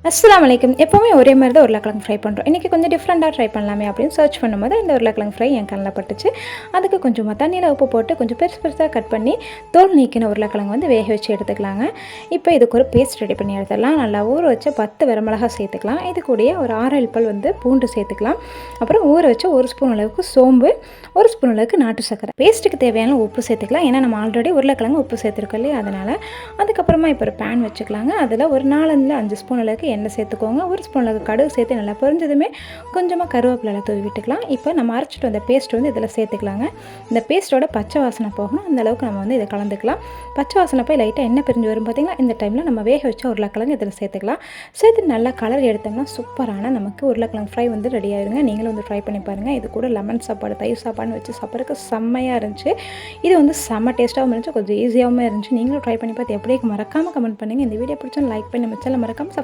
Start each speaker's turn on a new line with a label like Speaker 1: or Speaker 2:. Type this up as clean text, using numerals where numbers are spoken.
Speaker 1: அஸ்ஸலாமு அலைக்கும். எப்போவுமே ஒரே மாதிரி தான் உருளைக்கிழங்கு ஃப்ரை பண்ணுறோம். இன்றைக்கி கொஞ்சம் டிஃப்ரெண்ட்டாக ட்ரை பண்ணலாமே அப்படின்னு சர்ச் பண்ணும்போது இந்த உருளைக்கிழங்கு ஃப்ரை என் கண்ணில் பட்டுச்சு. அதுக்கு கொஞ்சமாக தண்ணியில் உப்பு போட்டு கொஞ்சம் பெருசு பெருசாக கட் பண்ணி தோல் நீக்கின உருளைக்கிழங்கு வந்து வேக வச்சு எடுத்துக்கலாங்க. இப்போ இதுக்கு ஒரு பேஸ்ட் ரெடி பண்ணி எடுத்துடலாம். நல்லா ஊற வச்சு 10 வரமிளகா சேர்த்துக்கலாம். இது கூடயே ஒரு 6 பல் வந்து பூண்டு சேர்த்துக்கலாம். அப்புறம் ஊற வச்சு 1 ஸ்பூன் அளவுக்கு சோம்பு, 1 ஸ்பூன் அளவுக்கு நாட்டு சர்க்கரை, பேஸ்ட்டுக்கு தேவையான உப்பு சேர்த்துக்கலாம். ஏன்னா நம்ம ஆல்ரெடி உருளைக்கிழங்கு உப்பு சேர்த்துருக்கோம் இல்லையா, அதனால். அதுக்கப்புறமா இப்போ ஒரு பேன் வச்சுக்கலாங்க. அதில் ஒரு 4-5 ஸ்பூன் அளவுக்கு எண்ணெய் சேர்த்துக்கோங்க. 1 ஸ்பூன் அளவுக்கு கடுகு சேர்த்து நல்லா பொரிஞ்சதுமே கொஞ்சமாக கருவேப்பிலை தூவி விட்டுக்கலாம். இப்போ நம்ம அரைச்சிட்டு வந்த பேஸ்ட் வந்து இதில் சேர்த்துக்கலாங்க. இந்த பேஸ்ட்டோட பச்சை வாசனை போகணும், அந்த அளவுக்கு நம்ம வந்து இதை கலந்துக்கலாம். பச்சை வாசனை போய் லைட்டாக எண்ணெய் பிரிஞ்சு வரும் பார்த்திங்களா, இந்த டைமில் நம்ம வேக வச்ச உருளைக்கிழங்கு இதில் சேர்த்துக்கலாம். சேர்த்து நல்லா கலர் எடுத்தோம்னா சூப்பரான நமக்கு உருளைக்கிழங்கு ஃப்ரை வந்து ரெடி ஆயிருங்க. நீங்களும் வந்து ட்ரை பண்ணி பாருங்கள். இது கூட லெமன் சாப்பாடு, தயிர் சாப்பாடுன்னு வச்சு சாப்பிட்றதுக்கு செம்மையாக இருந்துச்சு. இது வந்து செம்ம டேஸ்ட்டாகவும் இருந்துச்சு, கொஞ்சம் ஈஸியாகவும் இருந்துச்சு. நீங்களும் ட்ரை பண்ணி பார்த்து எப்படி மறக்காமல் கமெண்ட் பண்ணுங்கள். இந்த வீடியோ பிடிச்சா லைக் பண்ணி நம்ம சேனலை மறக்காமல்